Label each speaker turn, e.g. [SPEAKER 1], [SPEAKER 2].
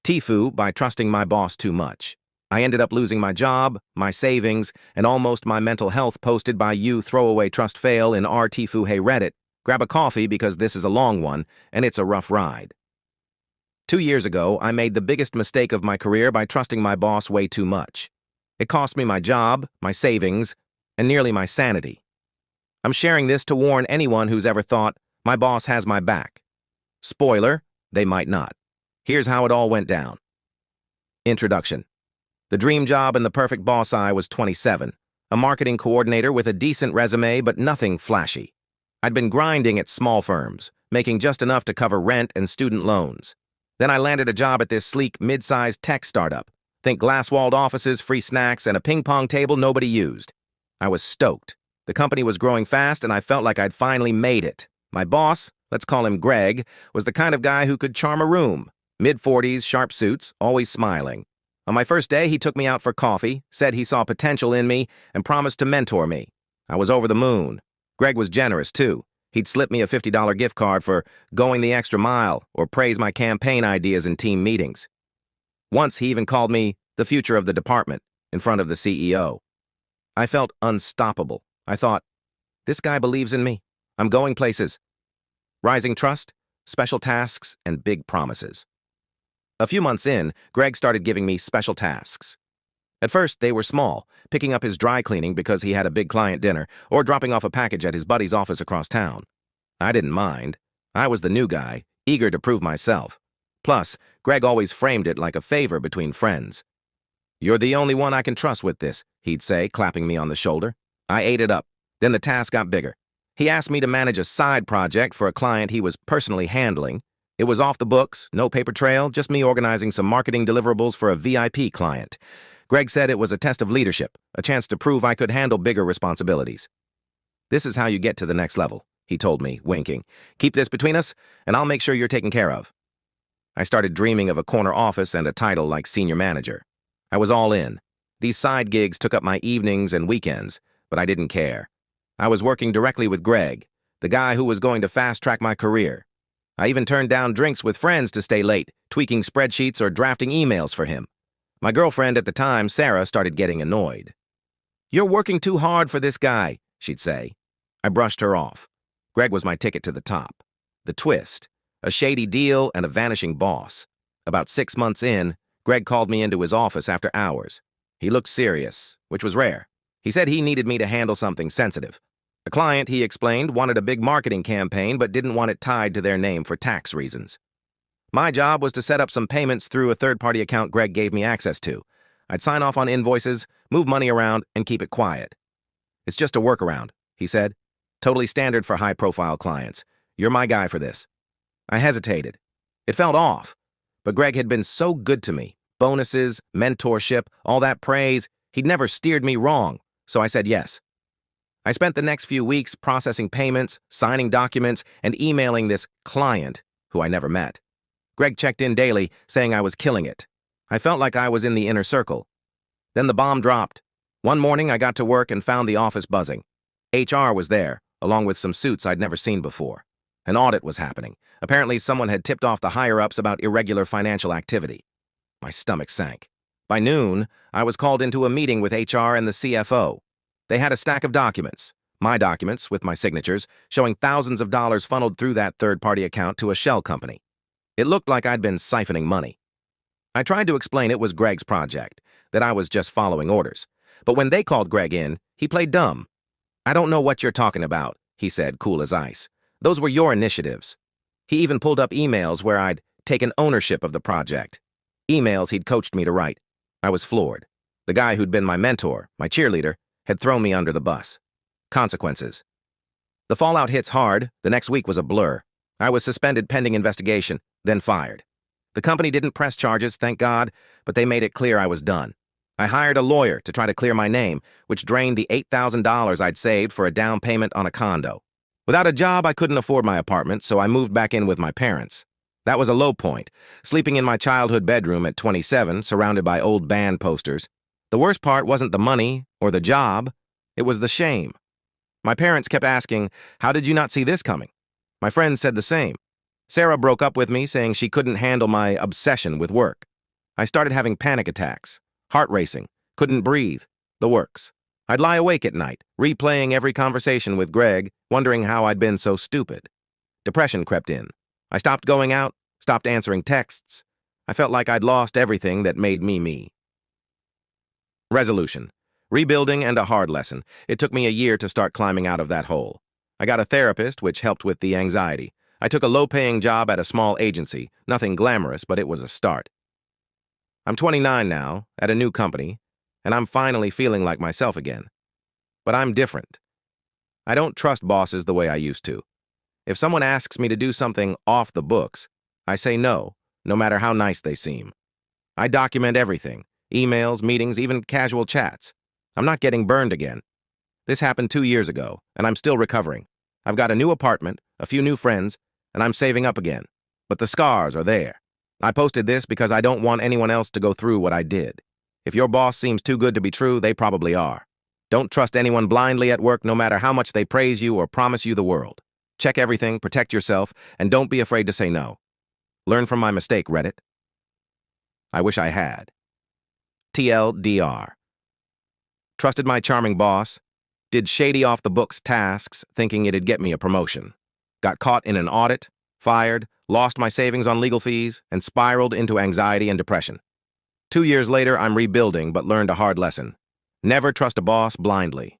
[SPEAKER 1] TIFU by trusting my boss too much. I ended up losing my job, my savings, and almost my mental health posted by you throwaway trust fail in r TIFU hey Reddit. Grab a coffee because this is a long one, and it's a rough ride. 2 years ago, I made the biggest mistake of my career by trusting my boss way too much. It cost me my job, my savings, and nearly my sanity. I'm sharing this to warn anyone who's ever thought, my boss has my back. Spoiler, they might not. Here's how it all went down. Introduction. The dream job and the perfect boss I was 27, a marketing coordinator with a decent resume but nothing flashy. I'd been grinding at small firms, making just enough to cover rent and student loans. Then I landed a job at this sleek, mid-sized tech startup. Think glass-walled offices, free snacks, and a ping-pong table nobody used. I was stoked. The company was growing fast and I felt like I'd finally made it. My boss, let's call him Greg, was the kind of guy who could charm a room. Mid-40s, sharp suits, always smiling. On my first day, he took me out for coffee, said he saw potential in me, and promised to mentor me. I was over the moon. Greg was generous, too. He'd slip me a $50 gift card for going the extra mile or praise my campaign ideas in team meetings. Once, he even called me the future of the department in front of the CEO. I felt unstoppable. I thought, this guy believes in me. I'm going places. Rising trust, special tasks, and big promises. A few months in, Greg started giving me special tasks. At first, they were small, picking up his dry cleaning because he had a big client dinner, or dropping off a package at his buddy's office across town. I didn't mind. I was the new guy, eager to prove myself. Plus, Greg always framed it like a favor between friends. You're the only one I can trust with this, he'd say, clapping me on the shoulder. I ate it up. Then the task got bigger. He asked me to manage a side project for a client he was personally handling. It was off the books, no paper trail, just me organizing some marketing deliverables for a VIP client. Greg said it was a test of leadership, a chance to prove I could handle bigger responsibilities. This is how you get to the next level, he told me, winking. Keep this between us, and I'll make sure you're taken care of. I started dreaming of a corner office and a title like senior manager. I was all in. These side gigs took up my evenings and weekends, but I didn't care. I was working directly with Greg, the guy who was going to fast-track my career. I even turned down drinks with friends to stay late, tweaking spreadsheets or drafting emails for him. My girlfriend at the time, Sarah, started getting annoyed. You're working too hard for this guy, she'd say. I brushed her off. Greg was my ticket to the top. The twist, a shady deal and a vanishing boss. About 6 months in, Greg called me into his office after hours. He looked serious, which was rare. He said he needed me to handle something sensitive. A client, he explained, wanted a big marketing campaign but didn't want it tied to their name for tax reasons. My job was to set up some payments through a third-party account Greg gave me access to. I'd sign off on invoices, move money around, and keep it quiet. It's just a workaround, he said. Totally standard for high-profile clients. You're my guy for this. I hesitated. It felt off. But Greg had been so good to me. Bonuses, mentorship, all that praise. He'd never steered me wrong. So I said yes. I spent the next few weeks processing payments, signing documents, and emailing this client, who I never met. Greg checked in daily, saying I was killing it. I felt like I was in the inner circle. Then the bomb dropped. One morning I got to work and found the office buzzing. HR was there, along with some suits I'd never seen before. An audit was happening. Apparently someone had tipped off the higher-ups about irregular financial activity. My stomach sank. By noon, I was called into a meeting with HR and the CFO. They had a stack of documents, my documents with my signatures, showing thousands of dollars funneled through that third-party account to a shell company. It looked like I'd been siphoning money. I tried to explain it was Greg's project, that I was just following orders. But when they called Greg in, he played dumb. I don't know what you're talking about, he said, cool as ice. Those were your initiatives. He even pulled up emails where I'd taken ownership of the project. Emails he'd coached me to write. I was floored. The guy who'd been my mentor, my cheerleader, had thrown me under the bus. Consequences. The fallout hits hard. The next week was a blur. I was suspended pending investigation, then fired. The company didn't press charges, thank God, but they made it clear I was done. I hired a lawyer to try to clear my name, which drained the $8,000 I'd saved for a down payment on a condo. Without a job, I couldn't afford my apartment, so I moved back in with my parents. That was a low point, sleeping in my childhood bedroom at 27, surrounded by old band posters. The worst part wasn't the money or the job, it was the shame. My parents kept asking, how did you not see this coming? My friends said the same. Sarah broke up with me, saying she couldn't handle my obsession with work. I started having panic attacks, heart racing, couldn't breathe, the works. I'd lie awake at night, replaying every conversation with Greg, wondering how I'd been so stupid. Depression crept in. I stopped going out, stopped answering texts. I felt like I'd lost everything that made me me. Resolution. Rebuilding and a hard lesson. It took me a year to start climbing out of that hole. I got a therapist, which helped with the anxiety. I took a low-paying job at a small agency. Nothing glamorous, but it was a start. I'm 29 now, at a new company, and I'm finally feeling like myself again. But I'm different. I don't trust bosses the way I used to. If someone asks me to do something off the books, I say no matter how nice they seem. I document everything, emails, meetings, even casual chats. I'm not getting burned again. This happened 2 years ago, and I'm still recovering. I've got a new apartment, a few new friends, and I'm saving up again. But the scars are there. I posted this because I don't want anyone else to go through what I did. If your boss seems too good to be true, they probably are. Don't trust anyone blindly at work, no matter how much they praise you or promise you the world. Check everything, protect yourself, and don't be afraid to say no. Learn from my mistake, Reddit. I wish I had. TLDR. Trusted my charming boss. Did shady off-the-books tasks, thinking it'd get me a promotion. Got caught in an audit, fired, lost my savings on legal fees, and spiraled into anxiety and depression. 2 years later, I'm rebuilding, but learned a hard lesson. Never trust a boss blindly.